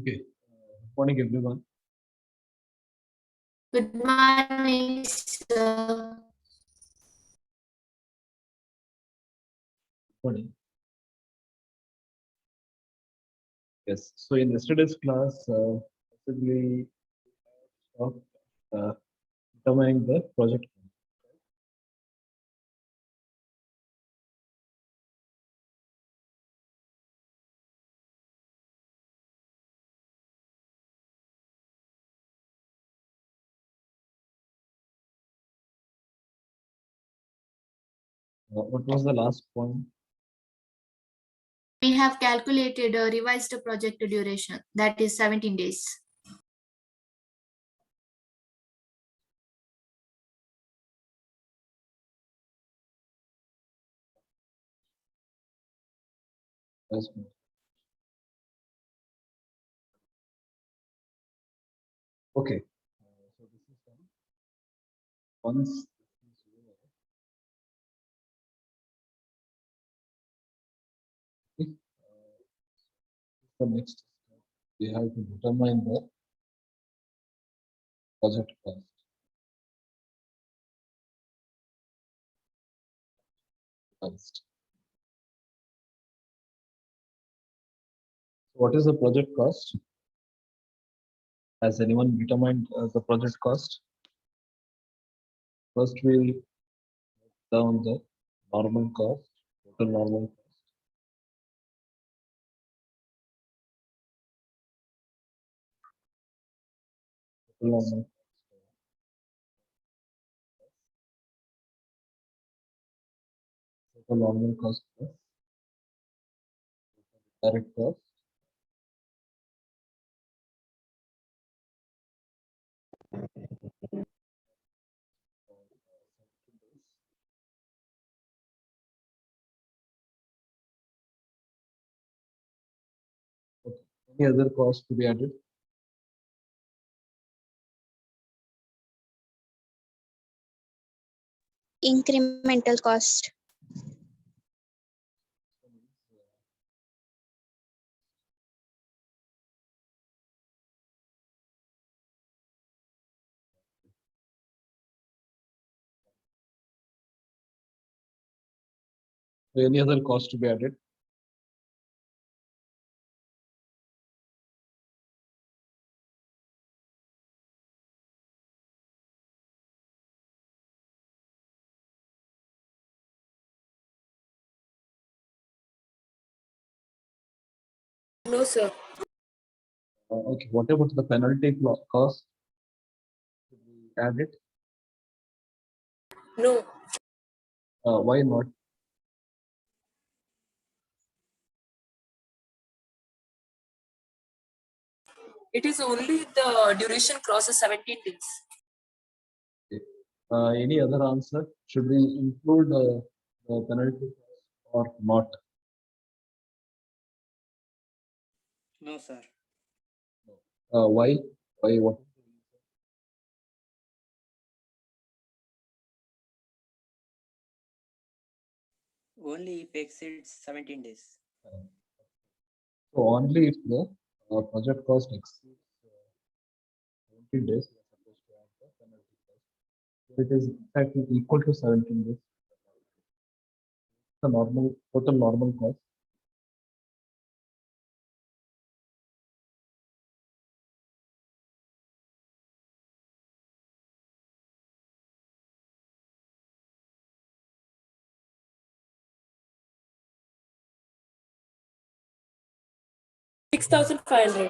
Okay. Morning, everyone. Good morning, sir. Morning. Yes. So in yesterday's class, basically talked uh, determining the project. What was the last point? We have calculated a revised project duration, that is 17 days. Yes. Okay. So this is done. Once this is over, okay, the next step we have to determine the project cost. Cost. What is the project cost? Has anyone determined the project cost? First, we'll down the normal cost, total normal cost. Total normal total normal cost plus direct cost. Okay. Any other cost to be added? Incremental cost. Any other cost to be added? No, sir. Okay. What about the penalty cost? Should we add it? No. Why not? It is only the duration crosses 17 days. Any other answer? Should we include the penalty cost or not? No, sir. Why? Why? What? Only if exceeds 17 days. So only if the project cost exceeds 17 days, we are supposed to add the penalty cost. So it is exactly equal to 17 days. The normal total normal cost. $6,500.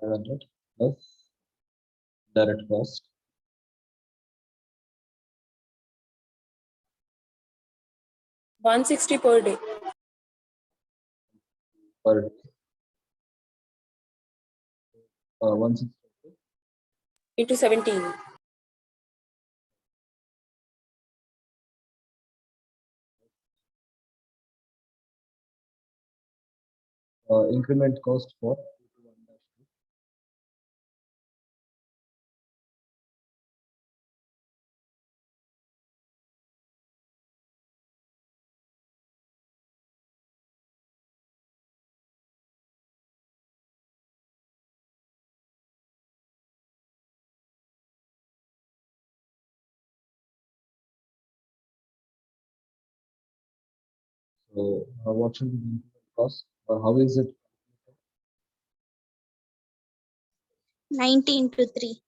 500 plus direct cost. $160 per day. Per day. 160. Into 17. Increment cost for 2-1. So what should be the increment cost? How is it? 90 into 3.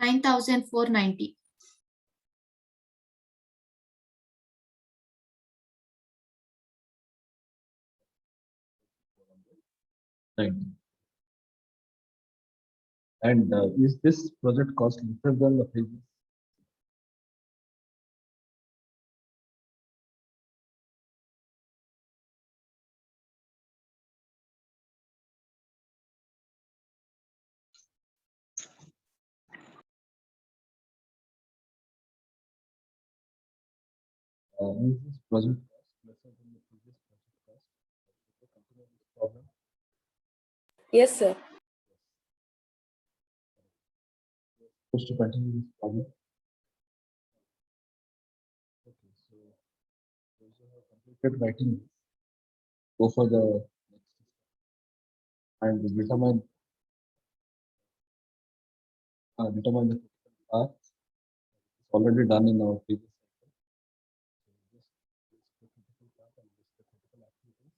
$9,490. Right. And is this project cost lesser than the previous? Is this project cost lesser than the previous project cost? Okay, continue this problem. Yes, sir. Supposed to continue this problem. Okay, so those who have completed writing this, go for the next step and determine the critical path. It's already done in our previous cycle. So just list the critical path and list the critical activities.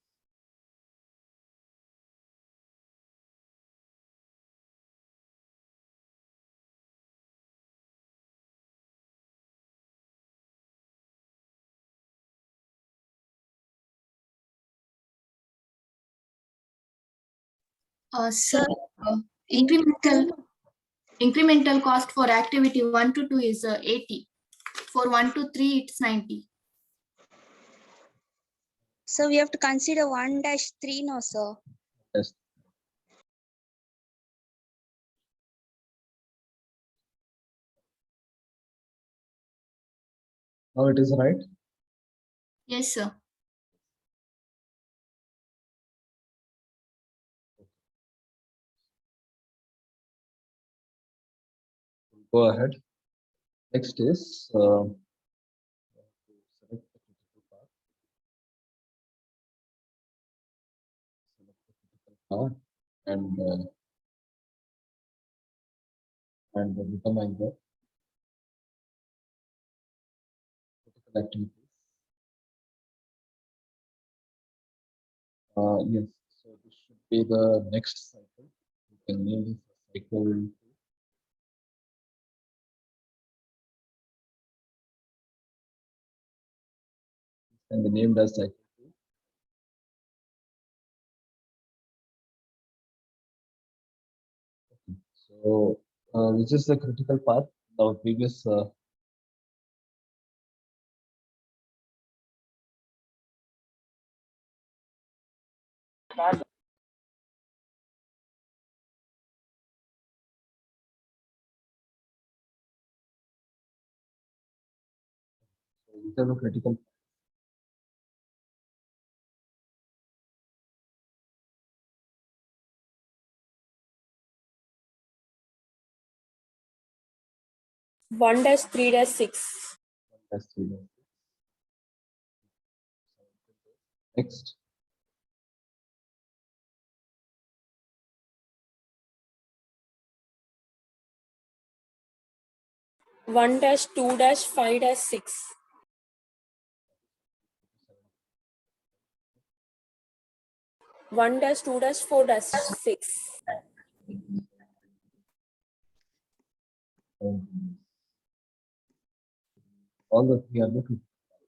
Sir, uh, incremental cost for activity 1 to 2 is 80. For 1 to 3, it's 90. So we have to consider 1-3, no, sir. Yes. Now it is right. Yes, sir. Go ahead. Next is select the critical path. Select the critical path and determine the critical activities. Yes, so this should be the next cycle. You can name this cycle 2. And be named as cycle 2. Okay. So which is the critical path? Our previous which are the critical. One dash 3-6. That's 3. Next. One dash 2-5-6. 1-2-4-6. All the 3 are the critical paths.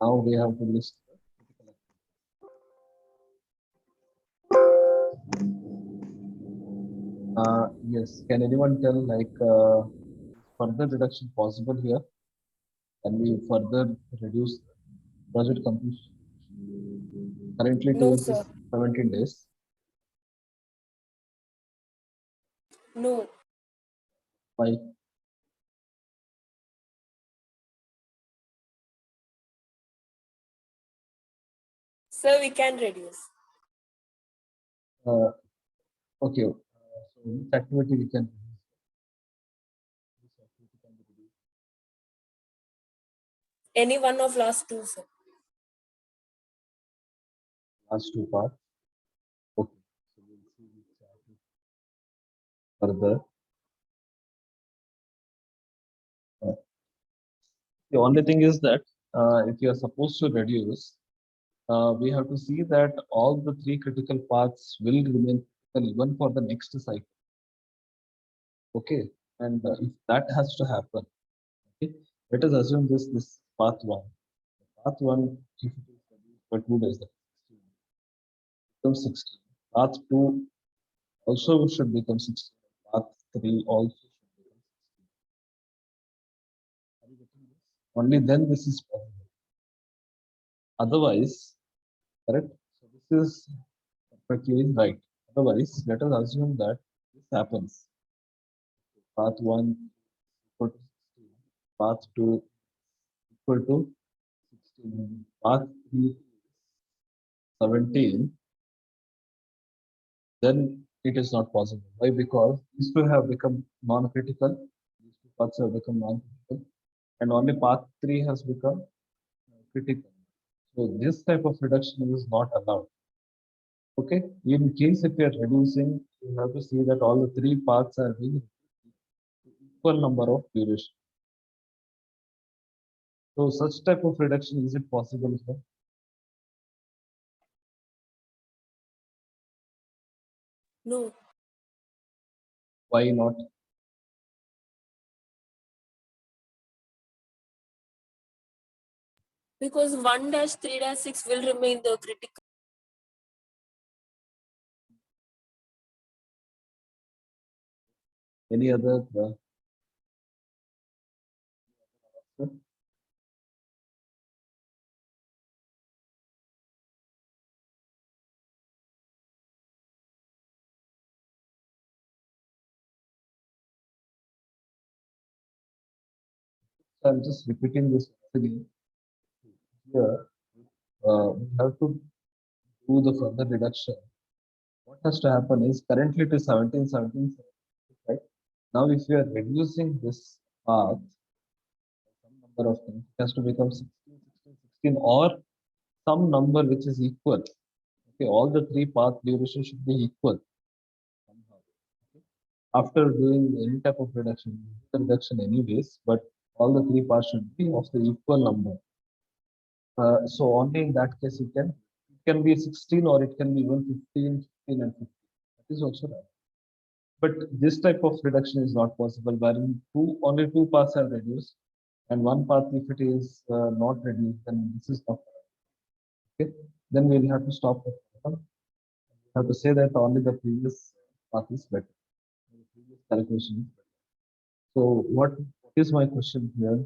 Now we have to list the critical activities. Yes, can anyone tell like further reduction possible here? Can we further reduce project completion? Currently it No, is sir. 17 days. No. Why? Sir, we can reduce. Okay. So which activity we can reduce? Which activity can be reduced? Any one of last 2, sir. Last 2 parts. Okay. So we'll see which activity further. The only thing is that if you are supposed to reduce, we have to see that all the 3 critical paths will remain critical even for the next cycle. Okay, and if that has to happen, okay, let us assume this path 1. Path 1, if it is reduced for 2 days, that becomes 16. Path 2 also should become 16. Path 3 also should become 16. Are you getting this? Only then this is possible. Otherwise, correct? So this is perfectly right. Otherwise, let us assume that this happens. Path 1 equal to 16, path 2 equal to path 3 is 17, then it is not possible. Why? Because these two have become non-critical. These two paths have become non-critical, and only path 3 has become critical. So this type of reduction is not allowed. Okay. In case if you are reducing, you have to see that all the three paths are being equal number of duration. So such type of reduction, is it possible, sir? No, Why not? because 1-3-6 will remain the critical. Any other? Sir? So I'm just repeating this once again. Here, we have to do the further reduction. What has to happen is currently it is 17, 17, right? Now, if you are reducing this path, some number of things, it has to become 16, 16, 16, or some number which is equal. Okay, all the three path duration should be equal somehow. Okay. After doing any type of reduction anyways, but all the three parts should be of the equal number. So only in that case it can be 16 or it can be even 15, 15 and 15. That is also right. But this type of reduction is not possible, wherein only two paths are reduced, and one path if it is not reduced, then this is not okay. Then we'll have to stop the program. We have to say that only the previous path is better. The previous calculation is better. So what is my question here?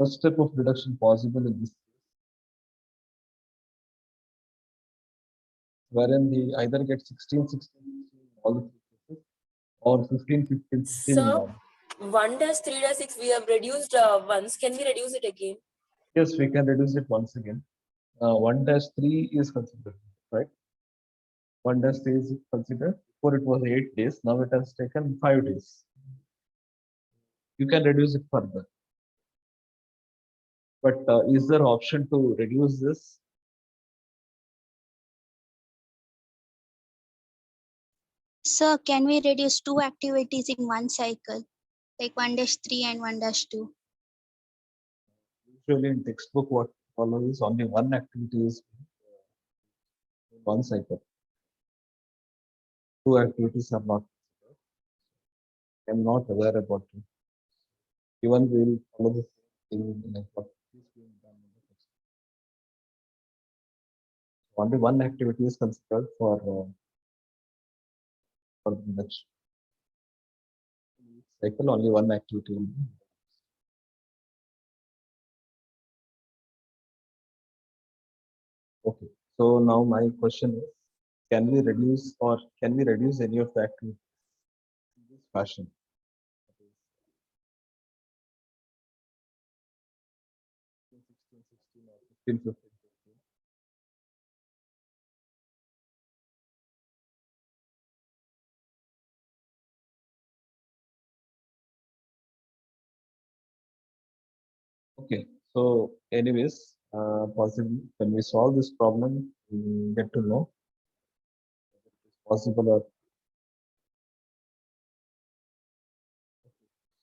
Is such type of reduction possible in this case? Wherein we either get 16, 16, 16 in all the three cases, or 15, 15, 15 in Sir, all. 1-3-6 we have reduced once. Can we reduce it again? Yes, we can reduce it once again. 1-3 is considered, right? 1-3 is considered. Before it was 8 days, now it has taken 5 days. You can reduce it further. But is there option to reduce this? Sir, can we reduce two activities in one cycle, like 1-3 and 1-2? Usually in textbook, what follows is only one activity is in one cycle. Two activities are not considered. I'm not aware about it. Even we will follow the same thing like what is being done in the textbook. Only one activity is considered for the next cycle. Only one activity will be. Okay. So now my question is, can we reduce any of the activities in this fashion? That is 16, 16 or 15, 15, 15. Okay. So anyways, possibly when we solve this problem, we get to know whether it is possible or.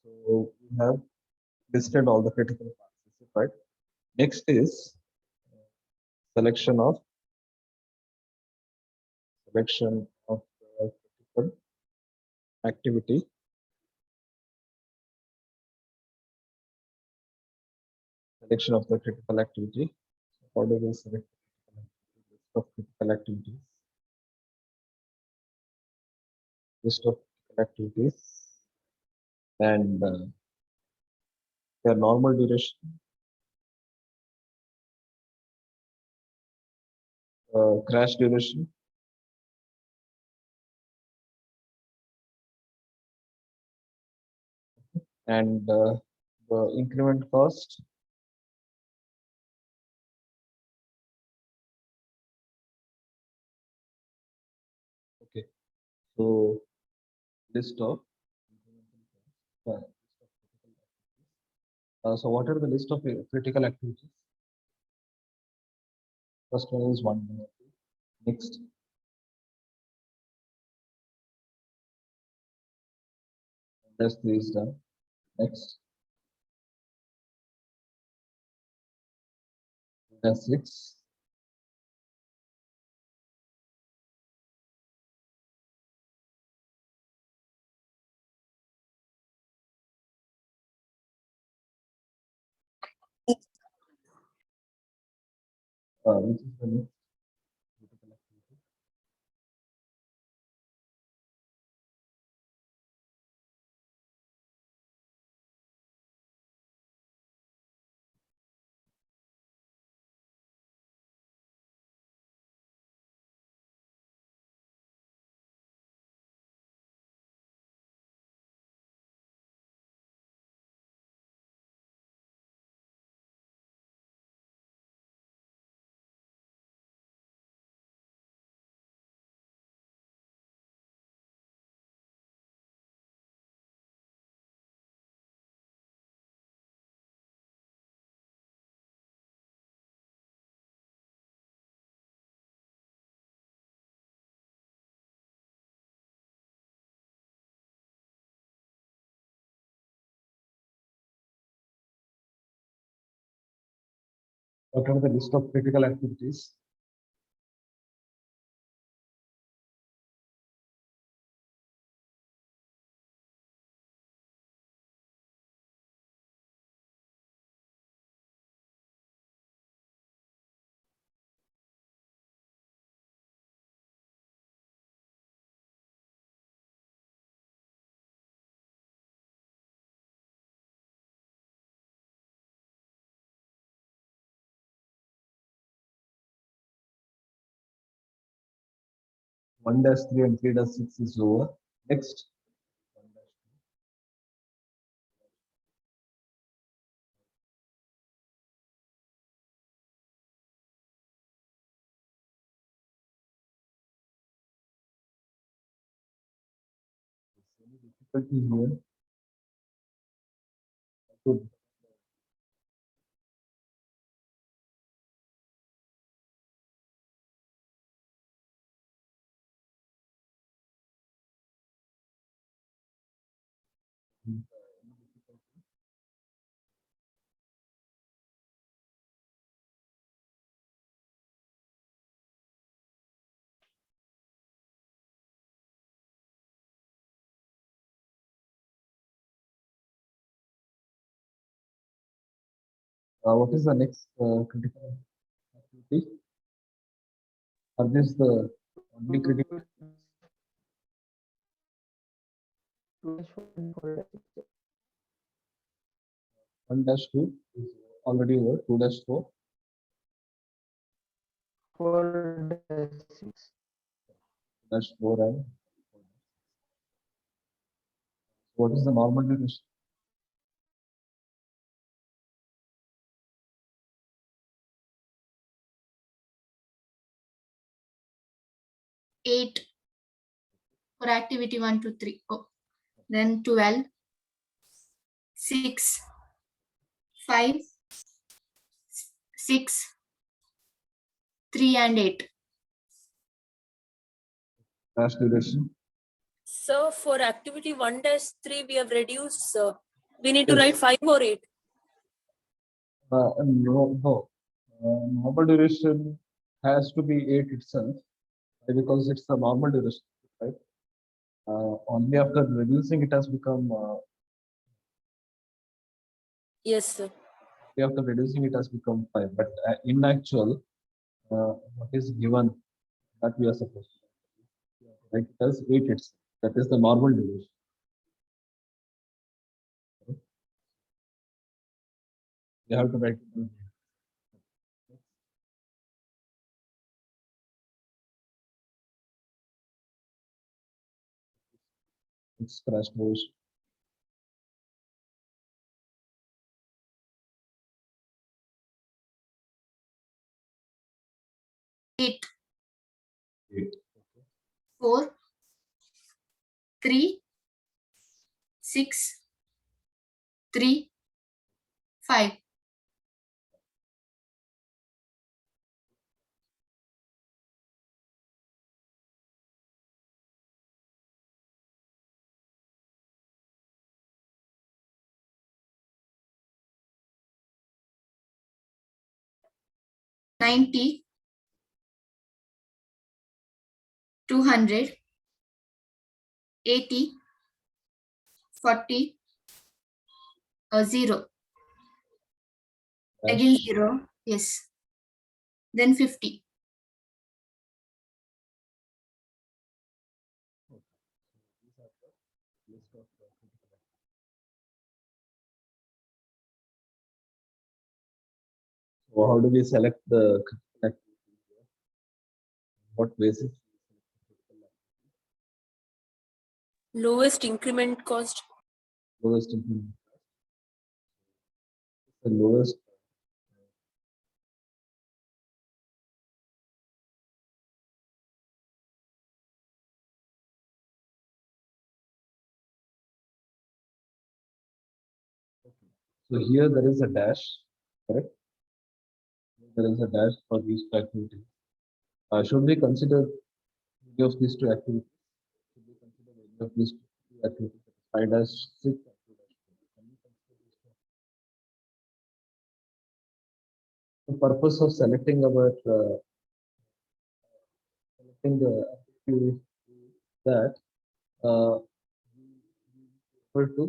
So we have listed all the critical parts, right? Next is selection of the critical activity. Selection of the critical activity. So how do we select list of critical activities? List of critical activities and their normal duration, crash duration, and the increment cost So list of so what are the list of critical activities? First one is 1. Next, test 3 is done. Next, test 6. Which is the next critical activity? What are the list of critical activities? One dash 3 and 3-6 is over. Next, 1-2. Any difficulty here? Good. What is the next critical activity? Are this the only critical? 1-2 is already over. 2-4. 4-6. 4 and what is the normal duration? 8 for activity 1 to 3. Oh. Then 12, 6, 5, 6, 3 and 8. Dash duration. So for activity 1-3, we have reduced, sir. We need to Yes. write 5 or 8. No. Normal duration has to be 8 itself because it's the normal duration, right? Only after reducing it has become, Yes, sir. after reducing it has become 5. But in actual, what is given that we are supposed to write it as 8 itself. That is the normal duration. You have to write it down. It's crash duration. Eight, 8. 4, 3, 6, 3, 5. $90, 200, 80, 40, 0. Dash. Again 0. Yes. Then 50. These are the list of critical activities. So how do we select the critical activities here? What basis do we select the critical activity? Lowest increment cost. Lowest implement cost. The lowest so here there is a dash, correct? There is a dash for these two activities. Should we consider any of these two activities? Should we consider any of these two activities? 5 dash 6 and 2 dash 4. Can we consider these two? The purpose of selecting our selecting the activity is that we able to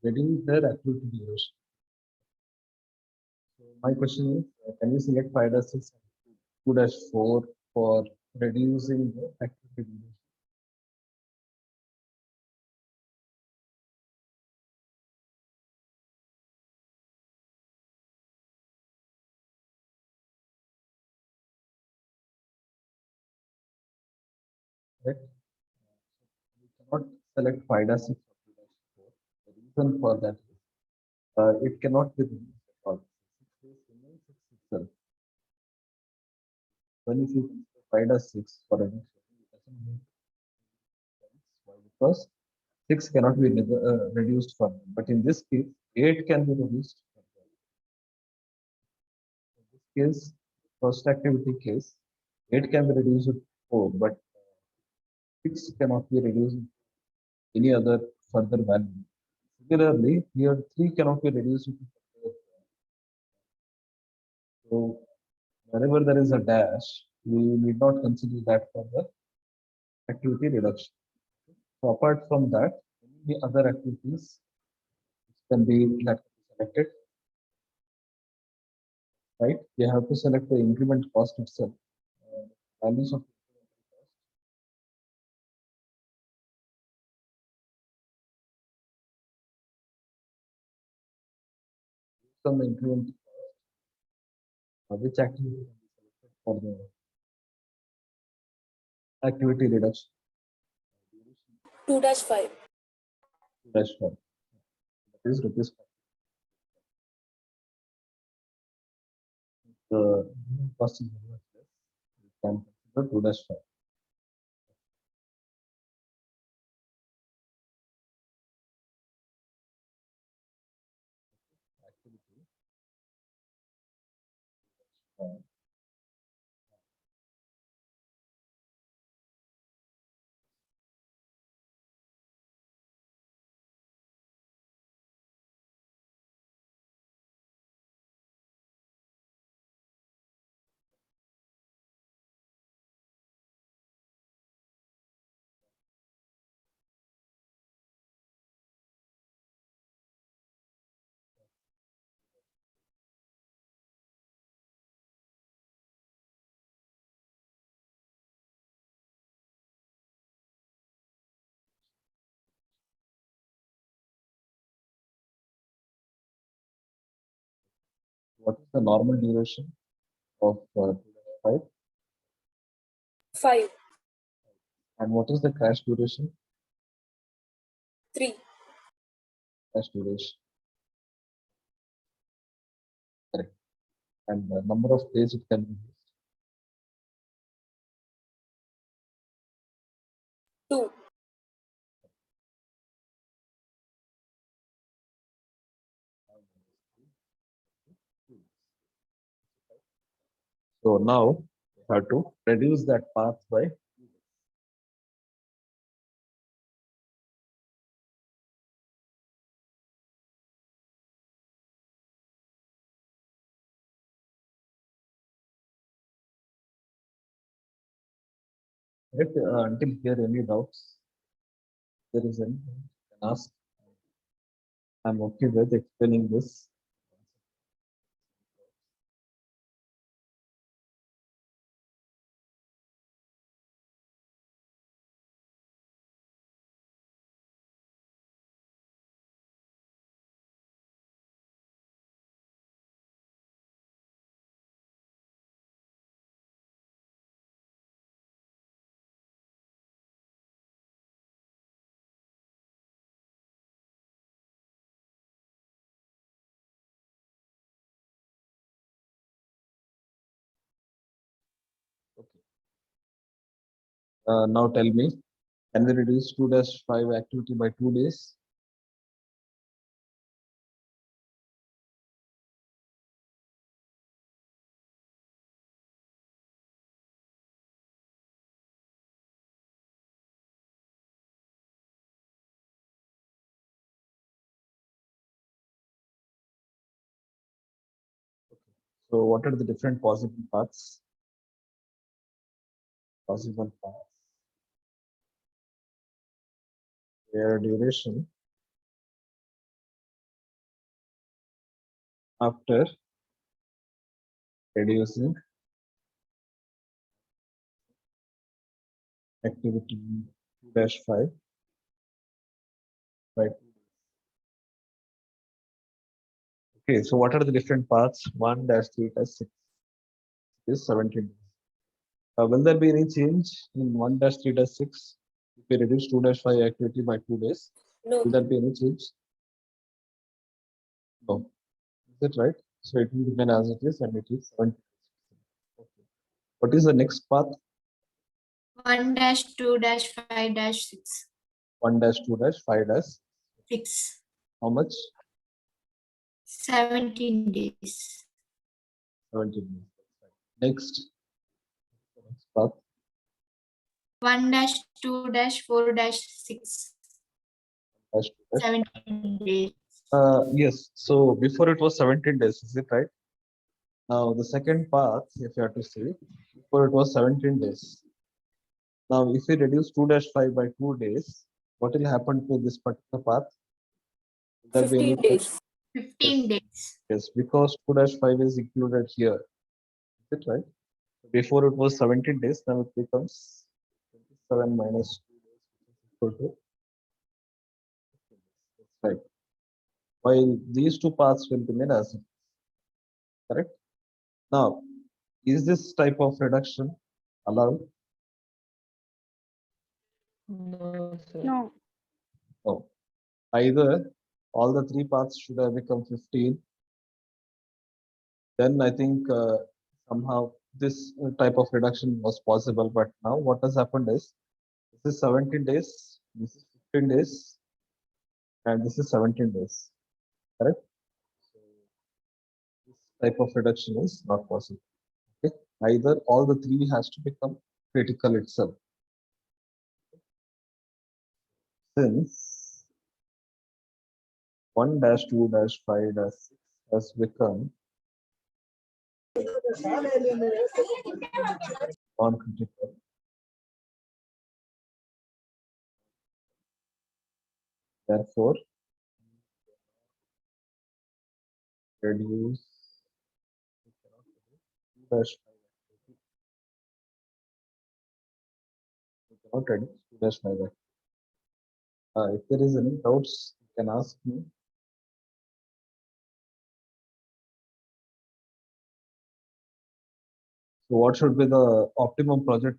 reduce their activity duration. So my question is, can we select 5 dash 6 and 2 dash 4 for reducing the activity duration? Correct? We cannot select 5 dash 6 or 2 dash 4. The reason for that is it cannot be reduced at all. 6 days remains 6 itself. When if you consider 5 dash 6 for reduction, it doesn't make sense. Why? Because 6 cannot be reduced further. But in this case, 8 can be reduced further. In this case, first activity case, 8 can be reduced to 4, but 6 cannot be reduced to any other further value. Similarly, here 3 cannot be reduced to further. So wherever there is a dash, we need not consider that for the activity reduction. So apart from that, any other activities can be selected, right? We have to select the increment cost itself. Values of incremental cost. Some incremental cost. Which activity can be selected for the activity reduction? 2-5. Dash 1. That is rupees 5. The cost is very much less. We can consider 2 dash 5. Activity. What is the normal duration of 2 dash 5? 5. And what is the crash duration? 3. Crash duration. Correct. And the number of days it can be used. 2. So now we have to reduce that path by right, until here. Any doubts? There is any? You can ask. I'm okay with explaining this. Okay. Now tell me, can we reduce 2-5 activity by 2 days? So what are the different possible paths? Possible paths. Their duration after reducing activity 2-5 by 2. Okay, so what are the different paths? 1-3-6 is 17 days. Will there be any change in 1-3-6 if we reduce 2-5 activity by 2 days? No. Will there be any change? No. Is it right? So it will remain as it is, and it is 17 days. Okay. What is the next path? 1-2-5-6. 1-2-5 6. how much? 17 days. 17 days. Next. Next path. 1-2-4-6. 1-2-. 17 days. Yes. So before it was 17 days, is it right? Now the second path, if you have to say, before it was 17 days. Now, if we reduce 2-5 by 2 days, what will happen to this particular path? Will there be any 15 days. 15 days. Yes, because 2-5 is included here. Is it right? Before it was 17 days, now it becomes 27 minus 2 days, which is equal to 15 days. That's right. While these two paths will remain as it is. Correct? Now, is this type of reduction allowed? No, sir. No. No. Either all the three paths should have become 15. Then I think somehow this type of reduction was possible. But now what has happened is this is 17 days, this is 15 days, and this is 17 days. Correct? So this type of reduction is not possible. Okay? Either all the three has to become critical itself. Since 1-2-5-6 has become non-critical, therefore reduce 2-5. We cannot reduce 2-5. If there is any doubts, you can ask me. So what should be the optimum project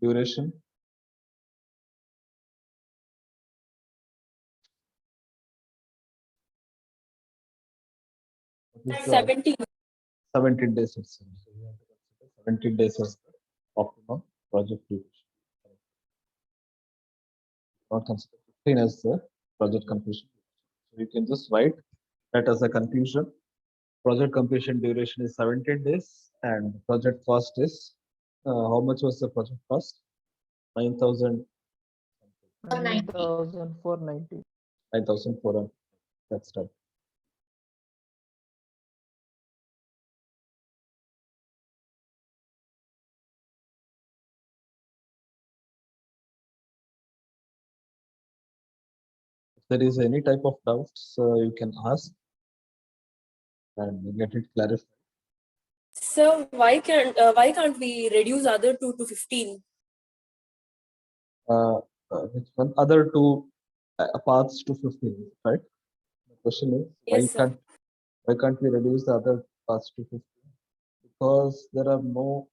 duration? What is the 17. 17 days itself. So we have to consider 17 days as the optimum project duration. Not consider 15 as the project completion. So you can just write that as a conclusion. project completion duration is 17 days and project cost is, how much was the project cost? 9,000, 490. 9,490. 9,400. That's right. If there is any type of doubts, you can ask and get it clarified. So why can't we reduce other two to 15? Which one? Other two paths to 15, right? The question is, Yes, sir. why can't we reduce the other paths to 15? Because there are no,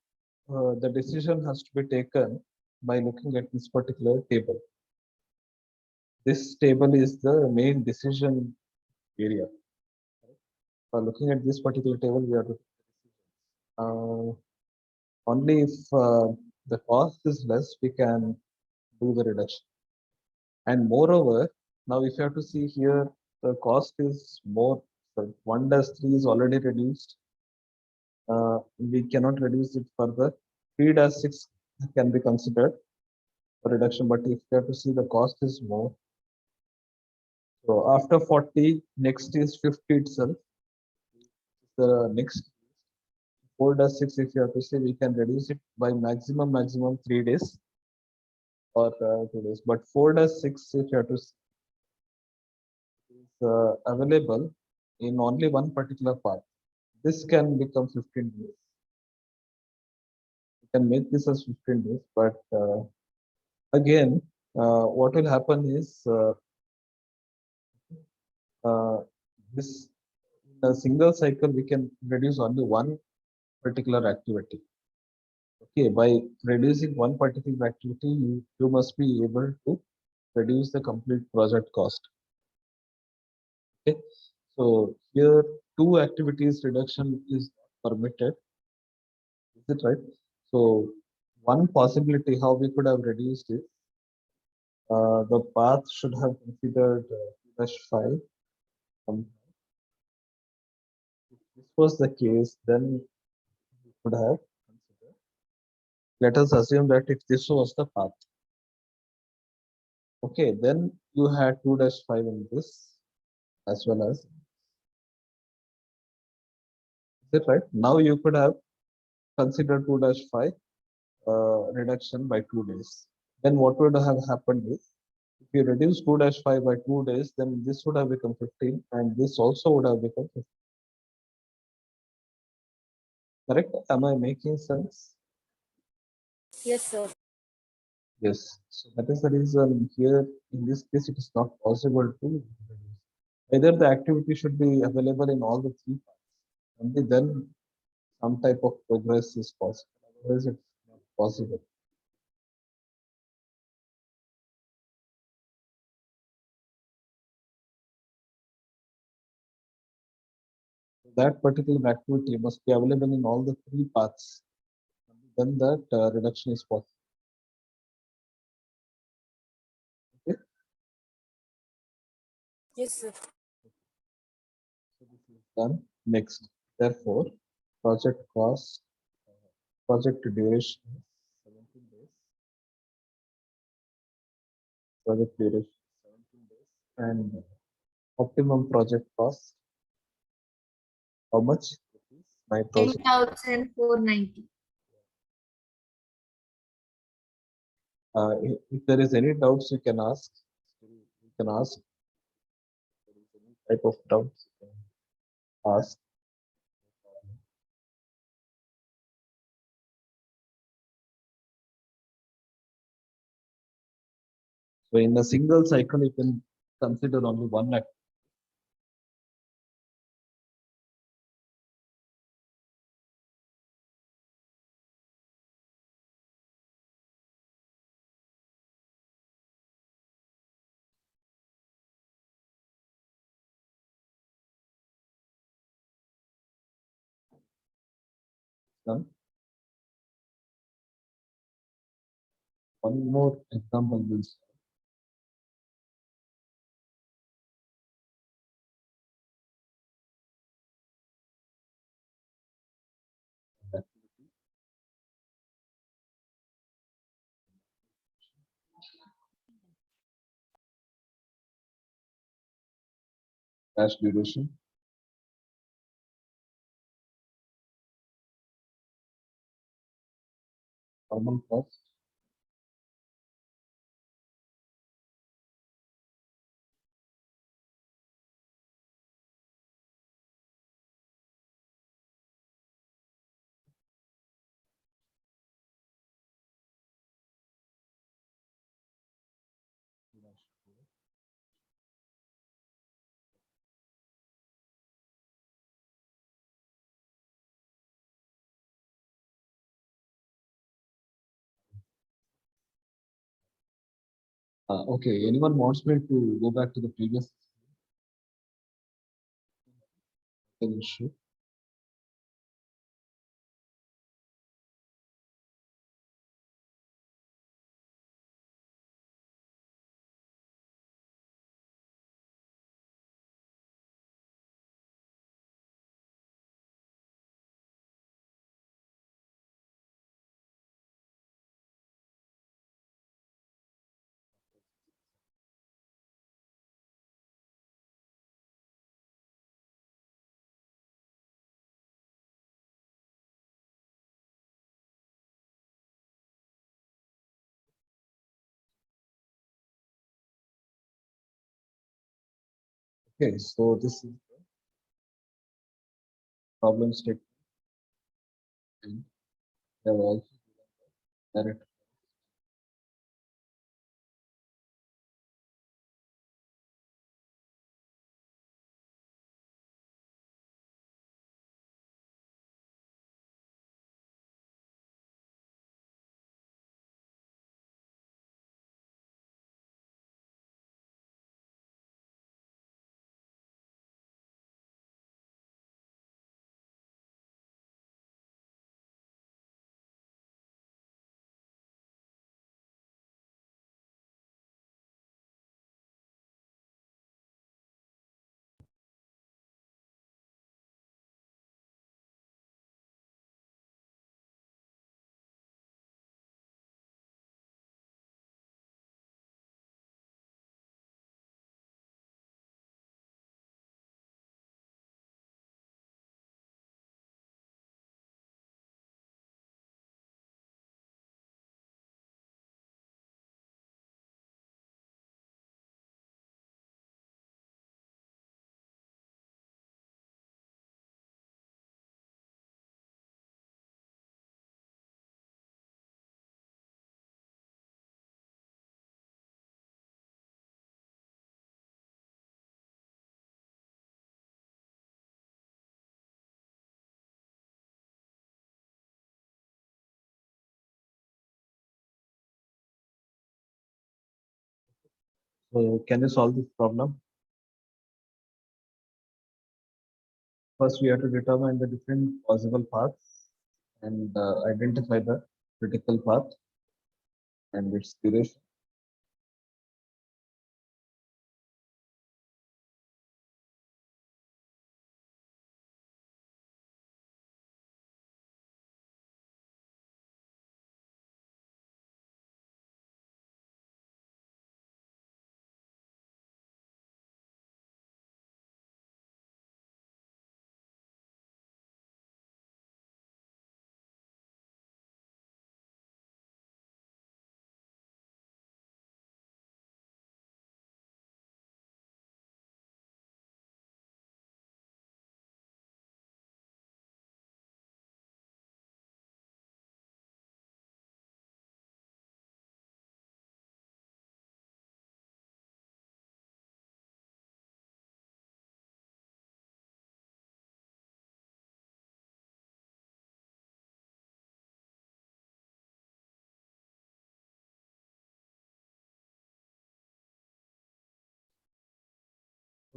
the decision has to be taken by looking at this particular table. This table is the main decision area. By looking at this particular table, we are to only if the cost is less, we can do the reduction. And moreover, now if you have to see here, the cost is more. So 1-3 is already reduced. We cannot reduce it further. 3-6 can be considered a reduction, but if you have to see the cost is more. So after 40, next is 50 itself. The next 4-6, if you have to say, we can reduce it by maximum 3 days or 2 days. But 4-6, if you have to say, is available in only one particular part. This can become 15 days. You can make this as 15 days, but again, what will happen is this in a single cycle we can reduce only one particular activity. Okay, by reducing one particular activity, you must be able to reduce the complete project cost. Okay, so here 2 activities reduction is permitted. Is it right? So one possibility how we could have reduced it, the path should have considered -5. If this was the case, then we could have considered. Let us assume that if this was the path, okay, then you had 2-5 in this as well as. Is it right? Now you could have considered 2-5 reduction by 2 days. Then what would have happened is, if you reduce 2-5 by 2 days, then this would have become 15 and this also would have become 15. Correct? Am I making sense? Yes, sir. Yes. So that is the reason here in this case it is not possible to reduce. Either the activity should be available in all the 3 parts. Only then some type of progress is possible. Otherwise it's not possible. That particular activity must be available in all the 3 paths. Then that reduction is possible. Okay. Yes, sir. So this is done. Next, therefore, project cost, project duration is 17 days. Project duration 17 days, and optimum project cost. How much? 9,000. 10,490. If there is any doubts, you can ask. You can ask. If there is any type of doubts, you can ask. So in a single cycle, you can consider only one activity. Done. One more example will solve. dash duration. Normal cost. Okay, anyone wants me to go back to the previous issue? Okay, so this is the problem statement. And they have also given the direct. So can you solve this problem? First, we have to determine the different possible paths and identify the critical path and its duration.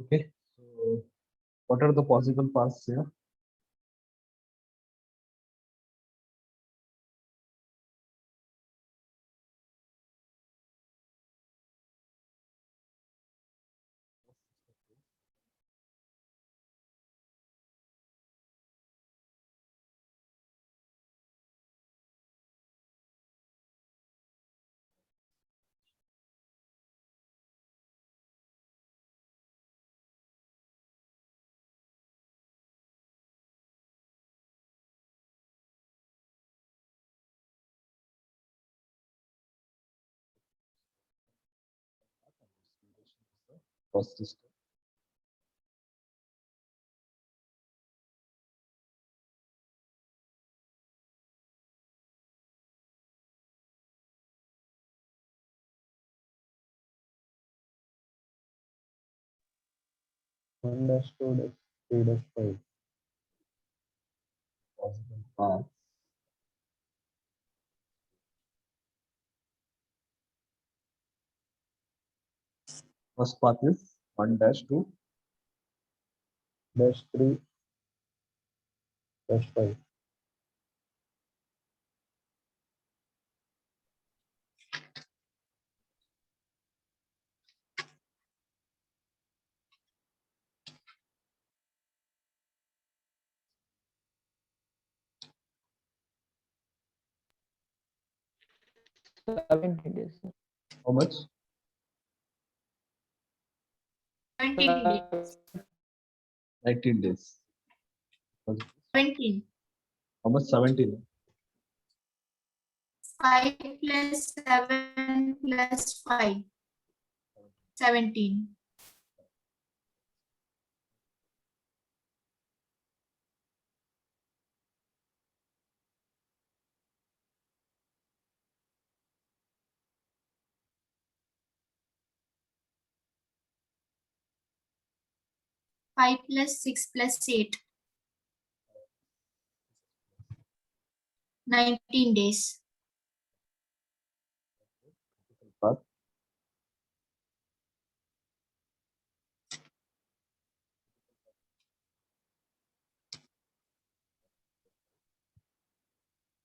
Okay, so what are the possible paths here? cost is one dash two dash three dash five. Possible path. First path is one dash two dash three dash five. How much? 17 days. 19 days. 17. How much? 17. 5 plus 7 plus 5. 17. Five plus 6 plus 8. 19 days. Path.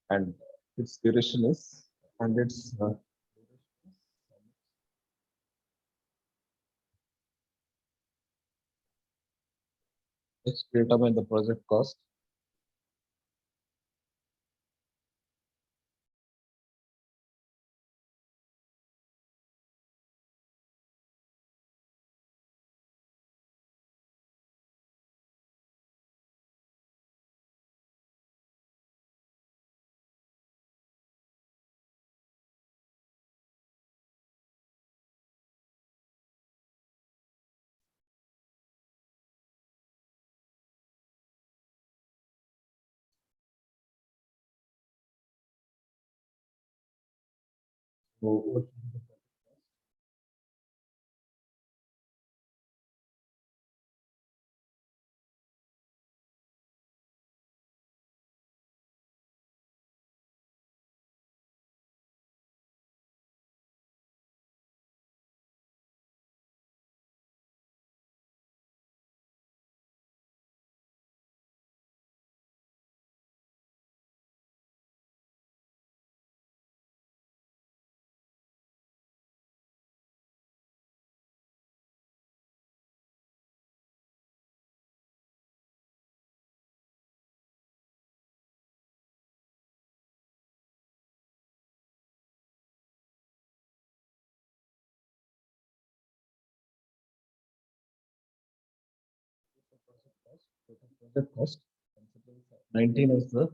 And its duration is, and its let's determine the project cost. So what is the project cost? Project cost. Considering 19 is the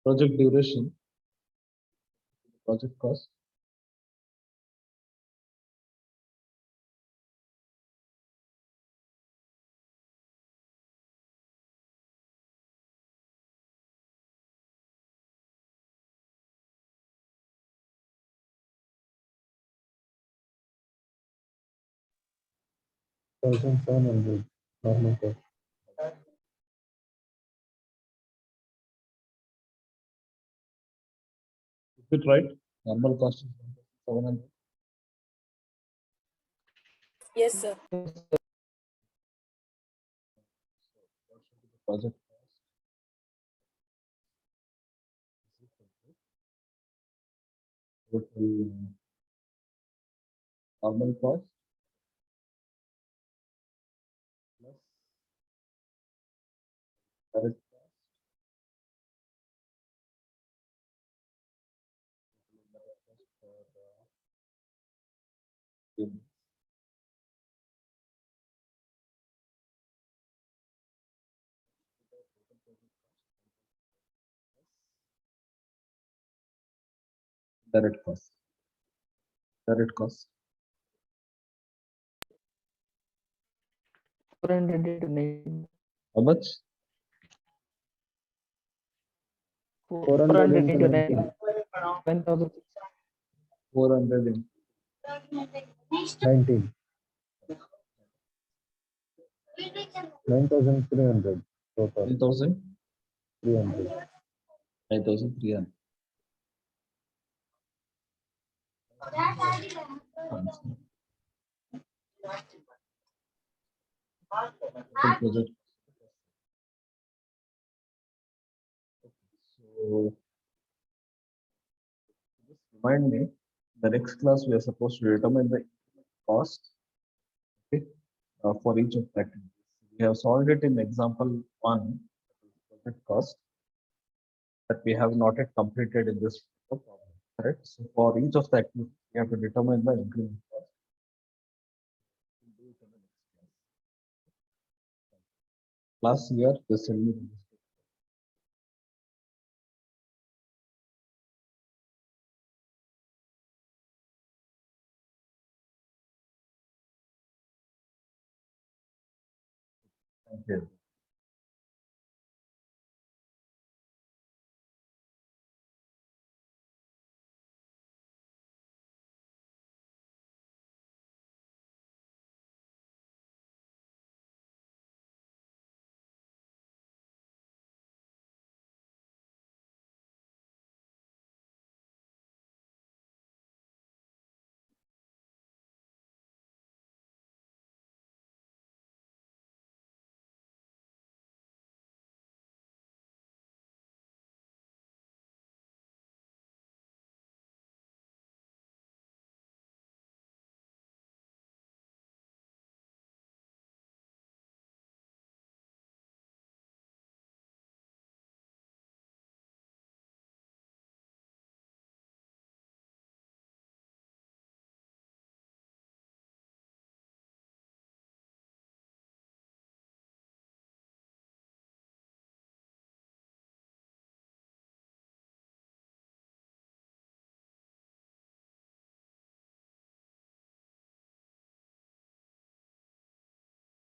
project duration. Project cost. $1,700 normal cost. Is it right? Normal cost is 1,700. Yes, sir. What should be the project cost? Total normal cost plus direct cost. Direct cost for units. Direct cost. Direct cost. 400 into 9. How much? 400 into 9. 1000. 400 in 19. 9,300 total. 9,000. 300. 9,300. Project. So just remind me, the next class we are supposed to determine the cost, okay, for each of the activities. We have solved it in example 1, project cost, that we have not yet completed in this problem, correct? So for each of the activities, we have to determine the increment cost. We'll do it in the next class. Last year, this will be. Thank you.